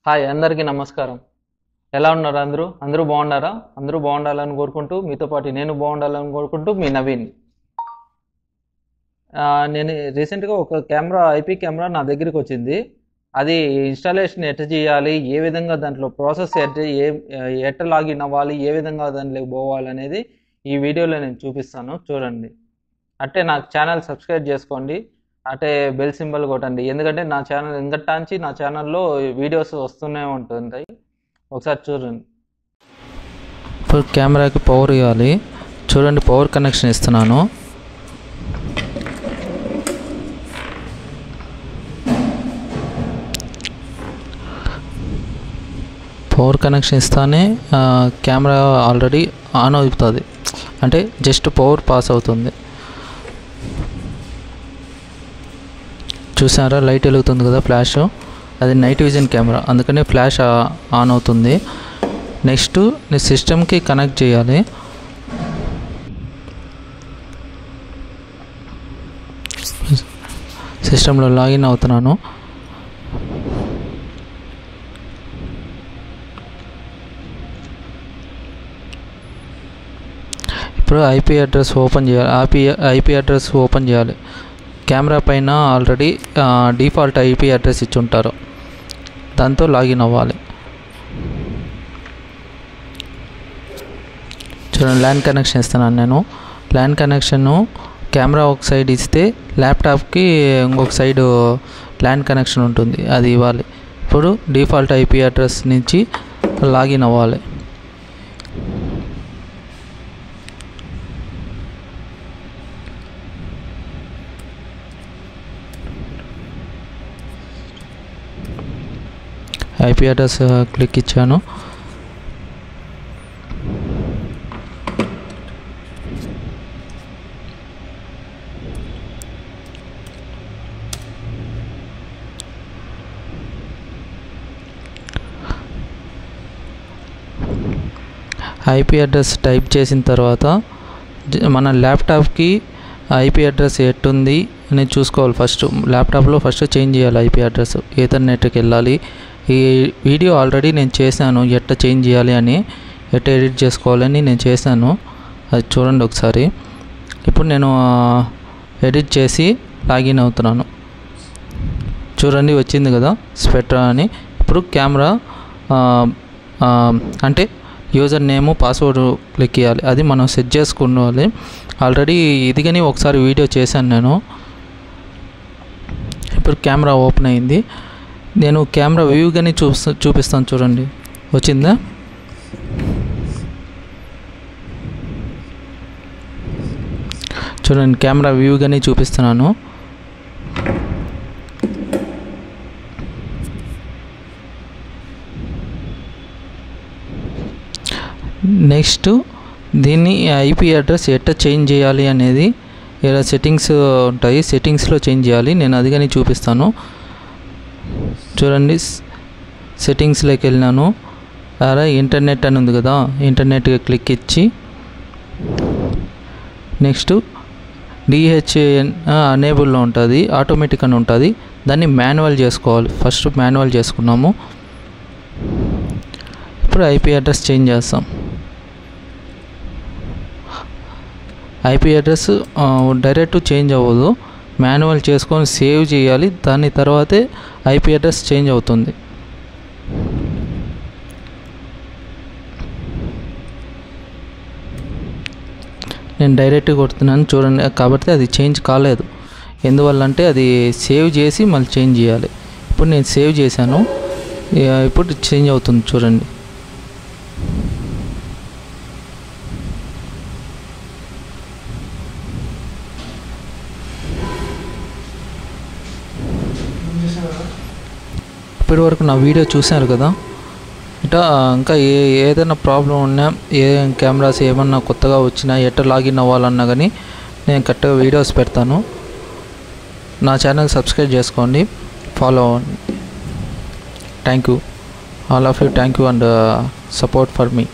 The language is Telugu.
హాయ్ అందరికీ నమస్కారం. ఎలా ఉన్నారు అందరూ? అందరూ బాగున్నారా? అందరూ బాగుండాలని కోరుకుంటూ మీతో పాటు నేను బాగుండాలని కోరుకుంటూ మీ నవీన్. నేను రీసెంట్గా ఒక ఐపీ కెమెరా నా దగ్గరికి వచ్చింది. అది ఇన్స్టాలేషన్ ఎట్ట చేయాలి, ఏ విధంగా దాంట్లో ప్రాసెస్ ఎట్ట లాగిన్ అవ్వాలి, ఏ విధంగా దాంట్లోకి పోవాలి అనేది ఈ వీడియోలో నేను చూపిస్తాను, చూడండి. అంటే నాకు ఛానల్ సబ్స్క్రైబ్ చేసుకోండి, అంటే బెల్ సింబల్ కొట్టండి. ఎందుకంటే నా ఛానల్ ఇంకటాంచి నా ఛానల్లో వీడియోస్ వస్తూనే ఉంటుంటాయి. ఒకసారి చూడండి. ఇప్పుడు కెమెరాకి పవర్ ఇవ్వాలి. చూడండి, పవర్ కనెక్షన్ ఇస్తున్నాను. పవర్ కనెక్షన్ ఇస్తానే కెమెరా ఆల్రెడీ ఆన్ అవుతుంది, అంటే జస్ట్ పవర్ పాస్ అవుతుంది. చూసారా, లైట్ వెలుగుతుంది కదా, ఫ్లాష్. అది నైట్ విజన్ కెమెరా, అందుకని ఫ్లాష్ ఆన్ అవుతుంది. నెక్స్ట్ నీ సిస్టమ్కి కనెక్ట్ చేయాలి. సిస్టంలో లాగిన్ అవుతున్నాను. ఇప్పుడు ఐపీ అడ్రస్ ఓపెన్ చేయాలి. ఐపీ అడ్రస్ ఓపెన్ చేయాలి. కెమెరా పైన ఆల్రెడీ డిఫాల్ట్ ఐపీ అడ్రస్ ఇచ్చి ఉంటారు, దాంతో లాగిన్ అవ్వాలి. చూడండి, ల్యాన్ కనెక్షన్ ఇస్తున్నాను నేను. ల్యాన్ కనెక్షన్ కెమెరా ఒక సైడ్ ఇస్తే ల్యాప్టాప్కి ఇంకొక సైడు ల్యాన్ కనెక్షన్ ఉంటుంది, అది ఇవ్వాలి. ఇప్పుడు డిఫాల్ట్ ఐపీ అడ్రస్ నుంచి లాగిన్ అవ్వాలి. ఐపీ అడ్రస్ క్లిక్ ఇచ్చాను. ఐపీ అడ్రస్ టైప్ చేసిన తర్వాత మన ల్యాప్టాప్కి ఐపీ అడ్రస్ ఎట్టుంది అని చూసుకోవాలి. ల్యాప్టాప్లో ఫస్ట్ చేంజ్ చేయాలి ఐపీ అడ్రస్. ఈథర్నెట్కి వెళ్ళాలి. ఈ వీడియో ఆల్రెడీ నేను చేశాను, ఎట్ట చేంజ్ చేయాలి అని, ఎట్ట ఎడిట్ చేసుకోవాలని నేను చేశాను, అది చూడండి ఒకసారి. ఇప్పుడు నేను ఎడిట్ చేసి లాగిన్ అవుతున్నాను. చూడండి, వచ్చింది కదా స్పెక్ట్రా అని. ఇప్పుడు కెమెరా అంటే యూజర్ నేమ్, పాస్వర్డ్ క్లిక్ చేయాలి. అది మనం సెట్ చేసుకోవాలి. ఆల్రెడీ ఇది కానీ ఒకసారి వీడియో చేశాను నేను. ఇప్పుడు కెమెరా ఓపెన్ అయింది. నేను కెమెరా వ్యూ కానీ చూపిస్తాను, చూడండి. వచ్చిందా? చూడండి, కెమెరా వ్యూ కానీ చూపిస్తున్నాను. నెక్స్ట్ దీన్ని ఐపీ అడ్రస్ ఎట్లా చేంజ్ చేయాలి అనేది ఇలా సెట్టింగ్స్ ఉంటాయి, సెట్టింగ్స్లో చేంజ్ చేయాలి. నేను అది కానీ చూపిస్తాను. చూడండి, సెట్టింగ్స్లోకి వెళ్ళినాను. అలా ఇంటర్నెట్ అని ఉంది కదా, ఇంటర్నెట్గా క్లిక్ ఇచ్చి నెక్స్ట్ డిహెచ్ఎన్ అనేబుల్లో ఉంటుంది, ఆటోమేటిక్ అని ఉంటుంది. దాన్ని మాన్యువల్ చేసుకోవాలి. ఫస్ట్ మాన్యువల్ చేసుకున్నాము. ఇప్పుడు ఐపీ అడ్రస్ చేంజ్ చేస్తాం. ఐపీ అడ్రస్ డైరెక్ట్ చేంజ్ అవ్వదు, మాన్యువల్ చేసుకొని సేవ్ చేయాలి. దాని తర్వాతే ఐపీ అడ్రస్ చేంజ్ అవుతుంది. నేను డైరెక్ట్ కొడుతున్నాను, చూడండి. కాబట్టి అది చేంజ్ కాలేదు. ఎందువల్ల అంటే అది సేవ్ చేసి మళ్ళీ చేంజ్ చేయాలి. ఇప్పుడు నేను సేవ్ చేశాను, ఇప్పుడు చేంజ్ అవుతుంది, చూడండి. ఇప్పటి వరకు నా వీడియో చూశారు కదా. ఇంకా ఏదైనా ప్రాబ్లం ఉన్నా, ఏ కెమెరాస్ ఏమన్నా కొత్తగా వచ్చినా, ఎట్లా లాగిన్ అవ్వాలన్నా కానీ నేను కరెక్ట్గా వీడియోస్ పెడతాను. నా ఛానల్ సబ్స్క్రైబ్ చేసుకోండి, ఫాలో అవ్వండి. Thank you all of you. Thank you and support for me.